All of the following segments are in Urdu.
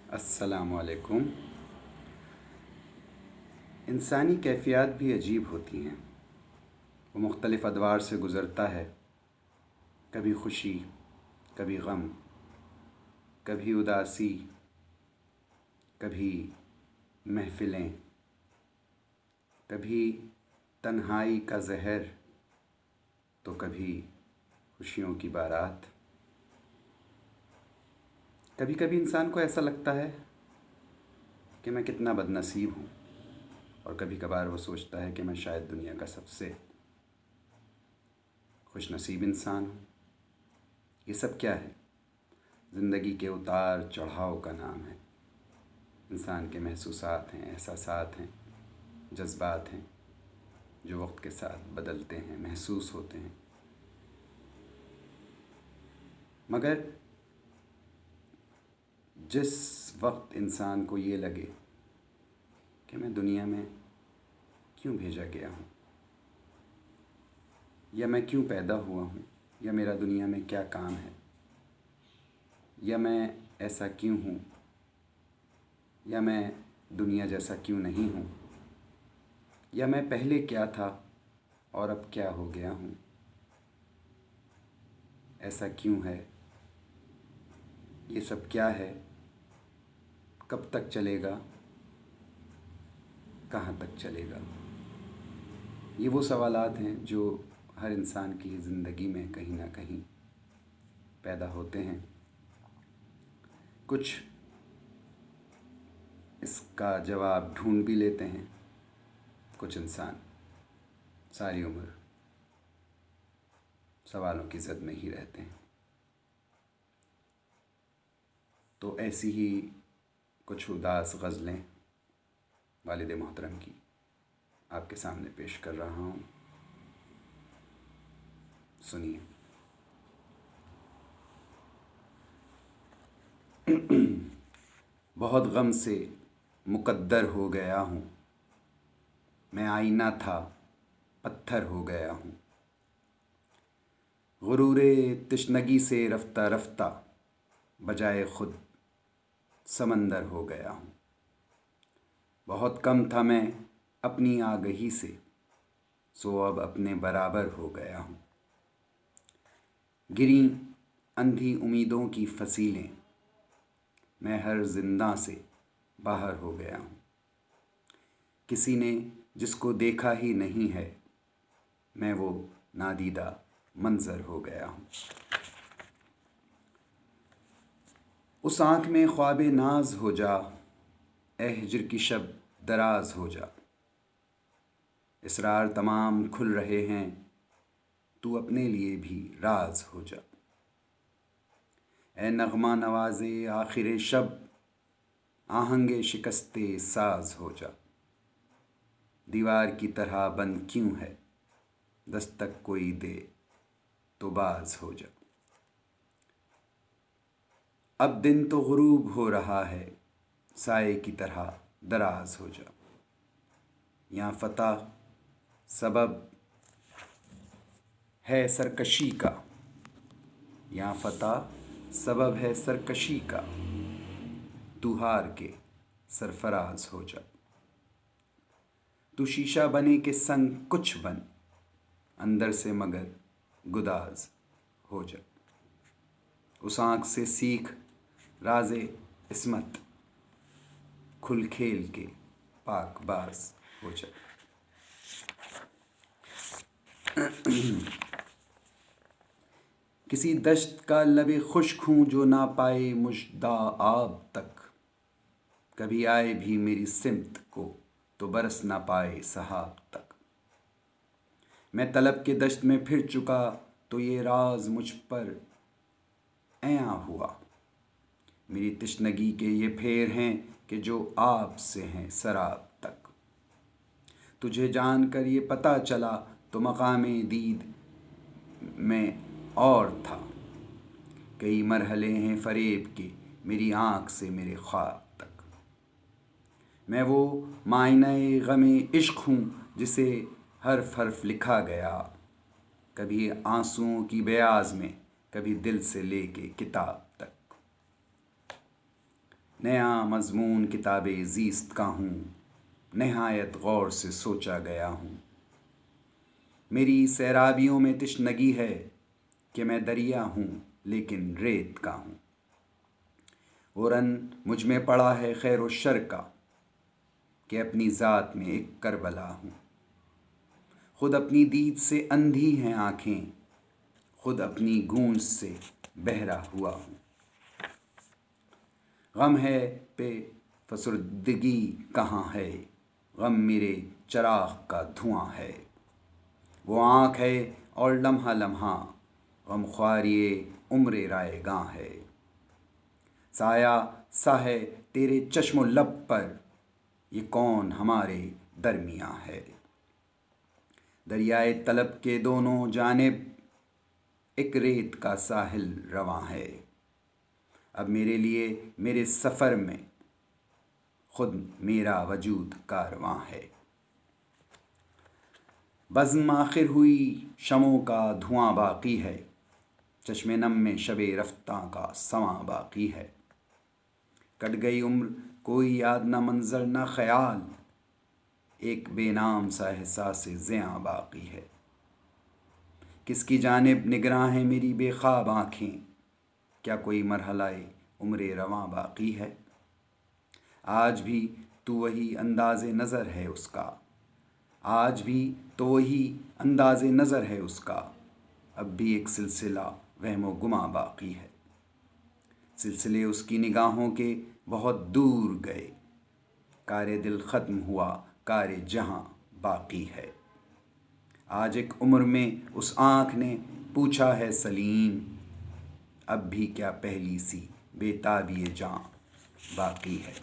السلام علیکم۔ انسانی کیفیات بھی عجیب ہوتی ہیں، وہ مختلف ادوار سے گزرتا ہے، کبھی خوشی، کبھی غم، کبھی اداسی، کبھی محفلیں، کبھی تنہائی کا زہر تو کبھی خوشیوں کی بارات۔ کبھی کبھی انسان کو ایسا لگتا ہے کہ میں کتنا بد نصیب ہوں، اور کبھی کبھار وہ سوچتا ہے کہ میں شاید دنیا کا سب سے خوش نصیب انسان ہوں۔ یہ سب کیا ہے؟ زندگی کے اتار چڑھاؤ کا نام ہے۔ انسان کے محسوسات ہیں، احساسات ہیں، جذبات ہیں جو وقت کے ساتھ بدلتے ہیں، محسوس ہوتے ہیں۔ مگر جس وقت انسان کو یہ لگے کہ میں دنیا میں کیوں بھیجا گیا ہوں، یا میں کیوں پیدا ہوا ہوں، یا میرا دنیا میں کیا کام ہے، یا میں ایسا کیوں ہوں، یا میں دنیا جیسا کیوں نہیں ہوں، یا میں پہلے کیا تھا اور اب کیا ہو گیا ہوں، ایسا کیوں ہے، یہ سب کیا ہے، کب تک چلے گا، کہاں تک چلے گا۔ یہ وہ سوالات ہیں جو ہر انسان کی زندگی میں کہیں نہ کہیں پیدا ہوتے ہیں۔ کچھ اس کا جواب ڈھونڈ بھی لیتے ہیں، کچھ انسان ساری عمر سوالوں کی زد میں ہی رہتے ہیں۔ تو ایسی ہی کچھ اداس غزلیں والد محترم کی آپ کے سامنے پیش کر رہا ہوں، سنیے۔ بہت غم سے مقدر ہو گیا ہوں، میں آئینہ تھا پتھر ہو گیا ہوں، غرور تشنگی سے رفتہ رفتہ بجائے خود سمندر ہو گیا ہوں، بہت کم تھا میں اپنی آگہی سے، سو اب اپنے برابر ہو گیا ہوں، گریں اندھی امیدوں کی فصیلیں، میں ہر زنداں سے باہر ہو گیا ہوں، کسی نے جس کو دیکھا ہی نہیں ہے، میں وہ نادیدہ منظر ہو گیا ہوں، اس آنکھ میں خواب ناز ہو جا، اے ہجر کی شب دراز ہو جا، اسرار تمام کھل رہے ہیں، تو اپنے لیے بھی راز ہو جا، اے نغمہ نواز آخر شب، آہنگ شکستے ساز ہو جا، دیوار کی طرح بند کیوں ہے، دستک کوئی دے تو باز ہو جا، اب دن تو غروب ہو رہا ہے، سائے کی طرح دراز ہو جا، یہاں فتح سبب ہے سرکشی کا، یہاں فتح سبب ہے سرکشی کا، تو ہار کے سرفراز ہو جا، تو شیشہ بنے کے سنگ کچھ بن، اندر سے مگر گداز ہو جا، اس آنکھ سے سیکھ راز عصمت، کھل کھیل کے پاک باز ہو جا۔ کسی دشت کا لب خشک ہوں جو نہ پائے مژدہ آب تک، کبھی آئے بھی میری سمت کو تو برس نہ پائے سحاب تک، میں طلب کے دشت میں پھر چکا تو یہ راز مجھ پر عیاں ہوا، میری تشنگی کے یہ پھیر ہیں کہ جو آپ سے ہیں سراب تک، تجھے جان کر یہ پتہ چلا تو مقام دید میں اور تھا، کئی مرحلے ہیں فریب کے میری آنکھ سے میرے خواب تک، میں وہ معائنہ غم عشق ہوں جسے حرف حرف لکھا گیا، کبھی آنسوؤں کی بیاض میں، کبھی دل سے لے کے کتاب تک، نیا مضمون کتاب زیست کا ہوں، نہایت غور سے سوچا گیا ہوں۔ میری سیرابیوں میں تشنگی ہے کہ میں دریا ہوں لیکن ریت کا ہوں۔ وہ رن مجھ میں پڑا ہے خیر و شر کا کہ اپنی ذات میں ایک کربلا ہوں۔ خود اپنی دید سے اندھی ہیں آنکھیں، خود اپنی گونج سے بہرا ہوا ہوں۔ غم ہے پہ فسردگی کہاں ہے، غم میرے چراغ کا دھواں ہے۔ وہ آنکھ ہے اور لمحہ لمحہ غم خواری عمر رائے گاں ہے۔ سایہ سا ہے تیرے چشم و لب پر، یہ کون ہمارے درمیاں ہے۔ دریائے طلب کے دونوں جانب ایک ریت کا ساحل رواں ہے۔ اب میرے لیے میرے سفر میں خود میرا وجود کارواں ہے۔ بزم آخر ہوئی شمعوں کا دھواں باقی ہے، چشم نم میں شب رفتاں کا سماں باقی ہے۔ کٹ گئی عمر کوئی یاد نہ منظر نہ خیال، ایک بے نام سا احساس زیاں باقی ہے۔ کس کی جانب نگراں ہیں میری بے خواب آنکھیں، کیا کوئی مرحلہ عمر رواں باقی ہے۔ آج بھی تو وہی انداز نظر ہے اس کا، آج بھی تو وہی انداز نظر ہے اس کا، اب بھی ایک سلسلہ وہم و گماں باقی ہے۔ سلسلے اس کی نگاہوں کے بہت دور گئے، کار دل ختم ہوا کار جہاں باقی ہے۔ آج ایک عمر میں اس آنکھ نے پوچھا ہے سلیم، اب بھی کیا پہلی سی بے تابی جاں باقی ہے۔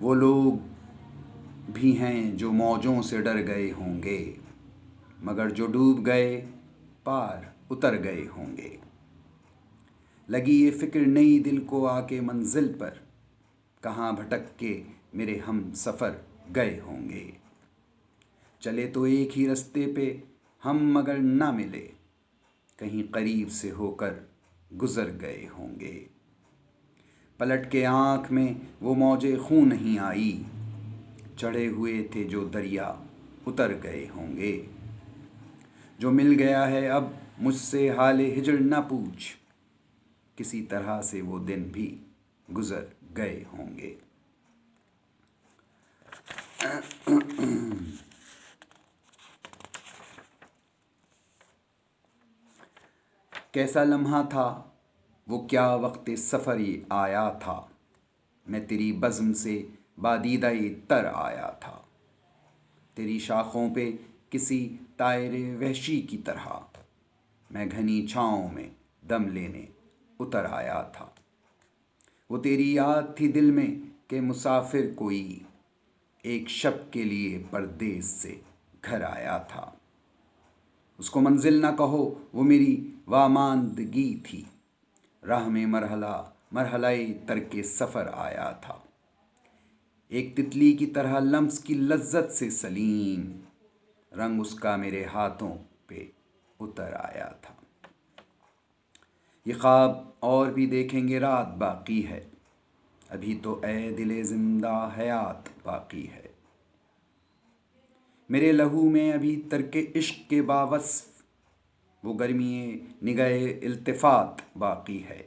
وہ لوگ بھی ہیں جو موجوں سے ڈر گئے ہوں گے، مگر جو ڈوب گئے پار اتر گئے ہوں گے۔ لگی یہ فکر نئی دل کو آ کے منزل پر، کہاں بھٹک کے میرے ہم سفر گئے ہوں گے۔ چلے تو ایک ہی رستے پہ ہم مگر نہ ملے، کہیں قریب سے ہو کر گزر گئے ہوں گے۔ پلٹ کے آنکھ میں وہ موج خون نہیں آئی، چڑھے ہوئے تھے جو دریا اتر گئے ہوں گے۔ جو مل گیا ہے اب مجھ سے حال ہجر نہ پوچھ، کسی طرح سے وہ دن بھی گزر گئے ہوں گے۔ کیسا لمحہ تھا وہ، کیا وقت سفر آیا تھا، میں تیری بزم سے بادیدہ تر آیا تھا۔ تیری شاخوں پہ کسی طائر وحشی کی طرح میں گھنی چھاؤں میں دم لینے اتر آیا تھا۔ وہ تیری یاد تھی دل میں کہ مسافر کوئی ایک شب کے لیے پردیس سے گھر آیا تھا۔ اس کو منزل نہ کہو وہ میری واماندگی تھی، راہ میں مرحلہ ترک سفر آیا تھا۔ ایک تتلی کی طرح لمس کی لذت سے سلیم، رنگ اس کا میرے ہاتھوں پہ اتر آیا تھا۔ یہ خواب اور بھی دیکھیں گے رات باقی ہے، ابھی تو اے دل زندہ حیات باقی ہے۔ میرے لہو میں ابھی ترک عشق کے باوصف وہ گرمی نگہ التفات باقی ہے۔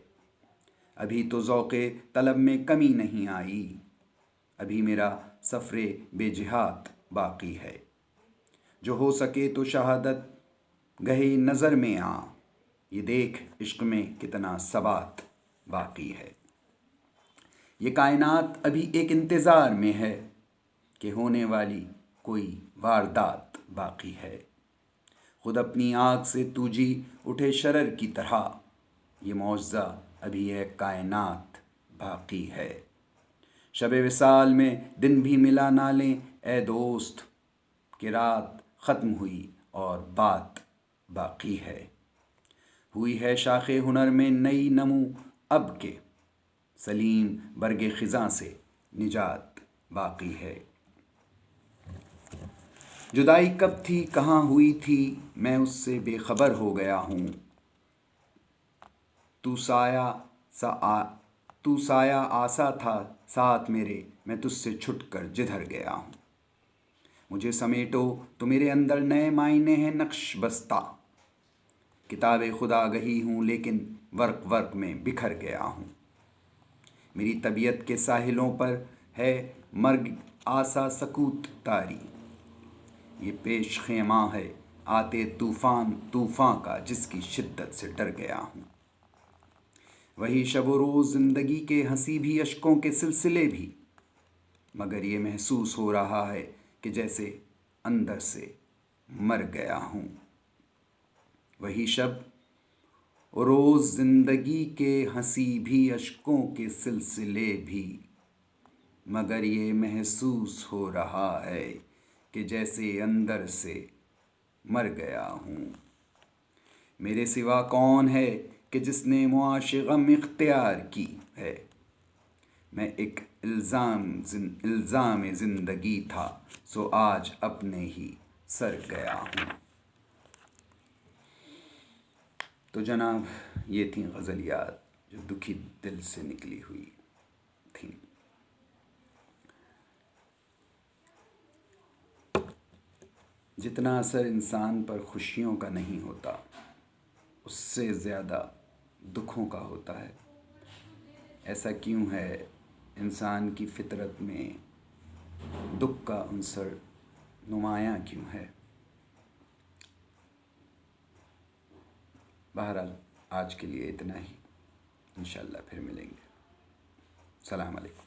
ابھی تو ذوق طلب میں کمی نہیں آئی، ابھی میرا سفر بے جہات باقی ہے۔ جو ہو سکے تو شہادت گہے نظر میں آ، یہ دیکھ عشق میں کتنا ثبات باقی ہے۔ یہ کائنات ابھی ایک انتظار میں ہے کہ ہونے والی کوئی واردات باقی ہے۔ خود اپنی آنکھ سے تو جی اٹھے شرر کی طرح، یہ معجزہ ابھی ایک کائنات باقی ہے۔ شب وصال میں دن بھی ملا نہ لیں اے دوست، کہ رات ختم ہوئی اور بات باقی ہے۔ ہوئی ہے شاخ ہنر میں نئی نمو اب کے، سلیم برگ خزاں سے نجات باقی ہے۔ جدائی کب تھی کہاں ہوئی تھی میں اس سے بے خبر ہو گیا ہوں، تو سایہ تو سایہ آسا تھا ساتھ میرے، میں تجھ سے چھٹ کر جدھر گیا ہوں۔ مجھے سمیٹو تو میرے اندر نئے معنی ہیں نقش بستہ، کتاب خدا گہی ہوں لیکن ورق ورق میں بکھر گیا ہوں۔ میری طبیعت کے ساحلوں پر ہے مرگ آسا سکوت تاری، یہ پیش خیمہ ہے آتے طوفان کا جس کی شدت سے ڈر گیا ہوں۔ وہی شب و روز زندگی کے ہنسی بھی اشکوں کے سلسلے بھی، مگر یہ محسوس ہو رہا ہے کہ جیسے اندر سے مر گیا ہوں۔ وہی شب و روز زندگی کے ہنسی بھی اشکوں کے سلسلے بھی، مگر یہ محسوس ہو رہا ہے کہ جیسے اندر سے مر گیا ہوں۔ میرے سوا کون ہے کہ جس نے معاش غم اختیار کی ہے، میں ایک الزام زندگی تھا سو آج اپنے ہی سر گیا ہوں۔ تو جناب یہ تھیں غزلیات جو دکھی دل سے نکلی ہوئی تھیں۔ جتنا اثر انسان پر خوشیوں کا نہیں ہوتا، اس سے زیادہ دکھوں کا ہوتا ہے۔ ایسا کیوں ہے؟ انسان کی فطرت میں دکھ کا عنصر نمایاں کیوں ہے؟ بہرحال آج کے لیے اتنا ہی، انشاءاللہ پھر ملیں گے۔ السلام علیکم۔